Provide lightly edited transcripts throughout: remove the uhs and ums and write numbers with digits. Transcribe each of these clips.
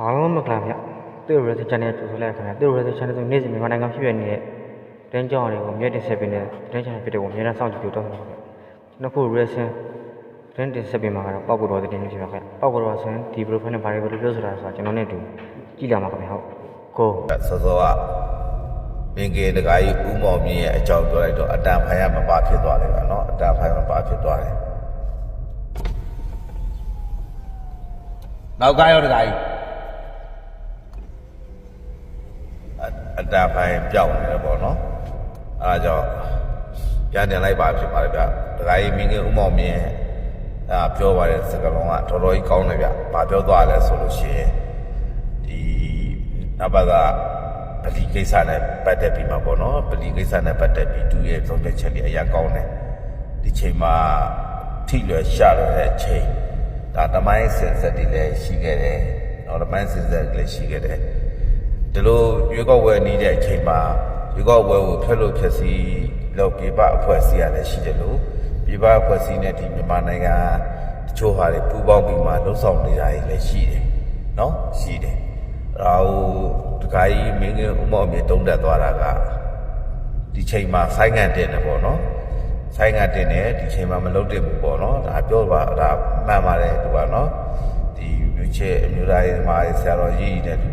အားလုံးမကလာဗျသူ့ရဲ့ research channel တူဆိုလိုက်ခင်ဗျသူ့ research channel ဆိုနေ့စဉ်မြန်မာနိုင်ငံဖြစ်ရနေတဲ့တင်းကြောင်တွေကိုမြတ်တင်ဆက်ပေးနေတဲ့တင်း channel ဖြစ်တဲ့ကိုအများအားစောင့်ကြည့်ကြတော့ဗျကျွန်တော်ခု research တင်းတင်ဆက်ပေးမှာကတော့ပောက်ပေါ်တော်တဲ့တင်းဖြစ်ပါခင်ပောက်ပေါ်တော်ဆိုရင်ဒီ profile နဲ့ဘာတွေပြောဆိုတာဆိုတာကျွန်တော်နဲ့တူကြည့်လာမှာခင်ဗျဟုတ်ကိုစောစောကမင်းကြီးတကားကြီးဥမော်မြင့်ရဲ့အကြောင်းပြောလိုက်တော့အတန်ဖိုင်ရမပါဖြစ်သွားတယ်ဗျာနော်အတန်ဖိုင်မပါဖြစ်သွားတယ်နောက်ကရောတကားကြီးအတန်ဖိုင်ပြောင်းနေတယ်ပေါ့နော်အဲဒါကြောင့်ပြန်တင်လိုက်ပါဖြစ်ပါတယ်ဗျတကားကြီးမင်းကြီးဥမော်မြင့်ပြောပါတဲ့စကားလုံးကတော်တော်ကြီးကောင်းတယ်ဗျဘာပြောသွားလဲဆိုလို့ရှိရင်ဒီနောက်ပါကပလီကိစ္စနဲ့ပတ်သက်ပြီးမှာပေါ့နော်ပလီကိစ္စနဲ့ပတ်သက်ပြီးသူ့ရဲ့သုံးချက်ချက်လေးအရာကောင်းတယ်ဒီချိန်မှာထိလွယ်ရှာတဲ့အချိန်ဒါတမိုင်းစင်ဆက်တွေလည်းရှိခဲ့တယ်နော်တမိုင်းစင်ဆက်လည်းရှိခဲ့တယ်ဒီလိုရွေးကောက်ပွဲနေတဲ့အချိန်မှာရွေးကောက်ပွဲကိုဖျက်လို့ဖျက်စီးလို့ပြပအဖွဲ့အစည်းရလည်းရှိတယ်လို့ပြပအဖွဲ့အစည်းနဲ့ဒီမြန်မာနိုင်ငံတချို့ဟာတွေပူးပေါင်းပြီးမှလှုပ်ဆောင်နေတာတွေလည်းရှိတယ်နော်ရှိတယ်ဒါဟိုတခါကြီးမင်းကြီးဥမော်မြေတုံးတက်သွားတာကဒီချိန်မှာဆိုင်းငံ့တင်တယ်ပေါ့နော်ဆိုင်းငံ့တင်တယ်ဒီချိန်မှာမလုပ်တင်ဘူးပေါ့နော်ဒါပြောပါဒါမှန်ပါတယ်သူကနော်ဒီမြချေအမျိုးသားရေးမှာဆရာတော်ကြီးတဲ့ဒီ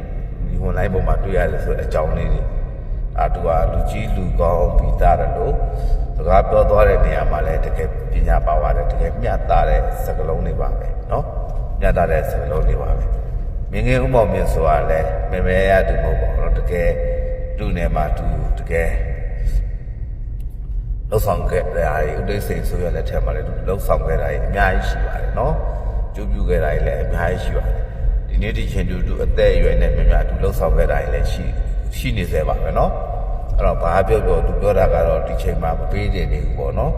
ဝန်လိုင်းပေါ်မှာတွေ့ရတယ်ဆိုတဲ့အကြောင်းလေးတွေသူကလူကြီးလူကောင်းပြီးသားတယ်လို့စကားပြောသွားတဲ့နေရာမှာလည်းတကယ်ပညာပါပါတယ်တကယ်မျှတတဲ့စကားလုံးတွေပါပဲနော်မျှတတဲ့စကားလုံးတွေပါပဲမင်းငယ်ဥမောင်မြင့်ဆိုတာလဲမဲမဲရတူမဟုတ်ပါဘူးနော်တကယ်လူနယ်မှာသူတကယ်လှုပ်ဆောင်ခဲ့တဲ့အားဥဒိစိန်ဆိုရတဲ့ထက်မှာလည်းသူလှုပ်ဆောင်ခဲ့တာကြီးအများကြီးရှိပါတယ်နော်ကျိုးပြူခဲ့တာကြီးလည်းအများကြီးရှိပါတယ်ဒီနေ့ဒီချင်းသူအသက်အရွယ်နဲ့မြများသူလှုပ်ဆောင်ခဲ့တာကြီးလည်းရှိနေသေးပါပဲနော်အဲ့တော့ဘာပြောသူပြောတာကတော့ဒီချိန်မှာမပေးတယ်နေဘူးပေါ့နော်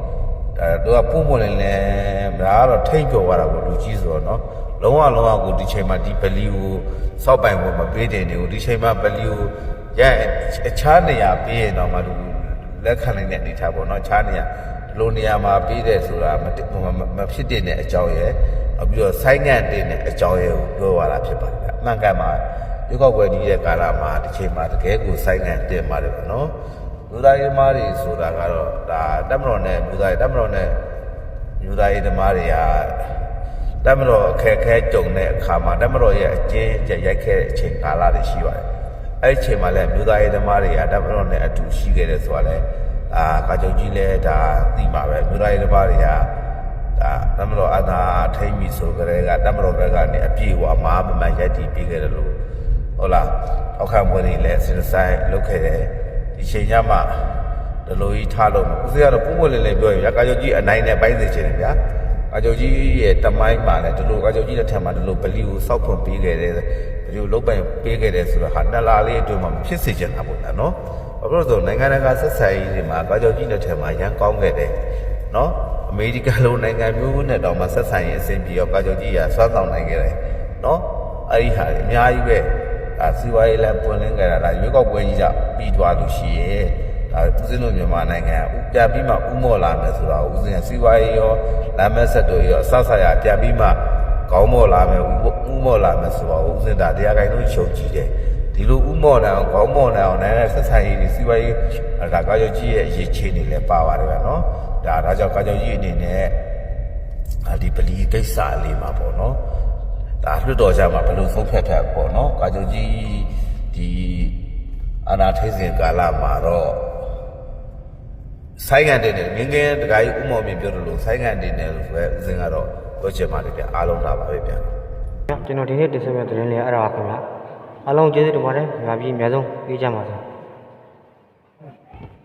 ဒါသူကပုံမလင်းလဲဒါကတော့ထိတ်ပြောသွားတာပေါ့လူကြီးဆိုတော့နော်လုံးဝကိုဒီချိန်မှာဒီပလီကိုစောက်ပိုင်ဖို့မပေးတယ်နေဘူးဒီချိန်မှာပလီကိုရဲ့အခြားနေရာပေးရင်တော့မှသူလက်ခံနိုင်တဲ့အနေထားပေါ့နော်အခြားနေရာဒီလိုနေရာမှာပေးတယ်ဆိုတာမဖြစ်တဲ့အကြောင်းရဲ့ပြီးတော့ဆိုင်းငံ့တဲ့အကြောင်းရဲ့ကိုပြောသွားတာဖြစ်ပါတယ်အမှန်ကန်မှာရွေးကောက်ပွဲကြီးတဲ့ကာလမှာဒီချိန်မှာတကယ်ကိုဆိုင်းငံ့တင်ပါတယ်ပေါ့နော်လူသားရေးသမားတွေဆိုတာကတော့ဒါတက်မတော်နဲ့လူသားရေးတက်မတော်နဲ့လူသားရေးသမားတွေကတက်မတော်အခက်အခဲကြုံတဲ့အခါမှာတက်မတော်ရဲ့အကျဉ်းကျရိုက်ခဲ့တဲ့အချိန်ကာလတွေရှိပါတယ်အဲ့ဒီအချိန်မှာလည်းလူသားရေးသမားတွေကတက်မတော်နဲ့အတူရှိခဲ့တယ်ဆိုတာလည်းကာချုပ်ကြီးလည်းဒါသိမှာပဲလူသားရေးသမားတွေကဒါတက်မတော်အသာထိမ့်ပြီဆိုကြတဲ့ကတက်မတော်ဘက်ကနေအပြည့်အဝမားမမှန်ရိုက်တည်ပြီးခဲ့တယ်လို့ဟုတ်လားအောက်ခံပွဲတွေလည်းစဉ်းစားလုပ်ခဲ့တယ်ဒီချိန်ညမှာဒီလိုကြီးထားလို့ဦးစီးကတော့ပုံပွင့်လေးပြောရင်ကာချုပ်ကြီးအနိုင်နဲ့ပိုင်းစေချင်တယ်ဗျာကာချုပ်ကြီးရဲ့တမိုင်းမှာလည်းဒီလိုကာချုပ်ကြီးတဲ့ထက်မှာဒီလိုပလီကိုစောက်ဖွင့်ပေးခဲ့တယ်ဒီလိုလုပ်ပိုင်ပေးခဲ့တယ်ဆိုတော့ဟာနှစ်လလေးအတွင်းမှာမဖြစ်စေချင်တာပေါ့နော်ဘာလို့လဲဆိုတော့နိုင်ငံတကာဆက်ဆံရေးတွေမှာကာချုပ်ကြီးတဲ့ထက်မှာရန်ကောင်းခဲ့တယ်နော်အမေရိကန်လိုနိုင်ငံမျိုးနဲ့တောင်မှဆက်ဆံရေးအဆင်ပြေတော့ကာချုပ်ကြီးကစွမ်းဆောင်နိုင်ခဲ့တယ်နော်အဲ့ဒီဟာအများကြီးပဲစီဝါရေးလည်းပွင့်လင်းကြတာဒါရွေးကောက်ပွဲကြီးကပြီးသွားလို့ရှိရဲ့ဒါဦးစင်းတို့မြန်မာနိုင်ငံပြန်ပြီးမှဥမော်လာမယ်ဆိုတော့ဦးစင်းစီဝါရေးရောလမ်းမဆက်တို့ရောအဆဆရပြန်ပြီးမှကောင်းမော်လာမယ်ဥမော်လာမယ်ဆိုတော့ဦးစင်းဒါတရားကိုင်တို့ရှုံကြည့်တယ်ဒီလိုဥမော်လာအောင်ကောင်းမော်လာအောင်နိုင်ငံဆက်ဆံရေးစီဝါရေးဒါကာချုပ်ကြီးရဲ့အရေးချင်းတွေလည်းပါပါတယ်ဗျာနော်ဒါကြောင့်ကာချုပ်ကြီးအနေနဲ့ဒီပလီကိစ္စလေးမှာပေါ့နော်ဒါလွတ်တော်ကြမှာဘယ်လိုဆုံးဖြတ်ထားပေါ့နော်ကာချုပ်ကြီးဒီအာနာထိစဉ်ကာလမှာတော့ဆိုင်းငံ့တင်တယ်ငင်းငင်းတခါကြီးဥမော်မြင့်ပြောလို့ဆိုင်းငံ့တင်တယ်လို့ဆိုရဲဦးစင်းကတော့ပြောချင်ပါတယ်ဗျအားလုံးလာပါပဲဗျကျွန်တော်ဒီနေ့တင်ဆက်မယ့်သတင်းလေးအဲ့ဒါပါခင်ဗျအားလုံးကျေးဇူးတင်ပါတယ်မြန်မာပြည်အများဆုံးပြေးကြပါစေ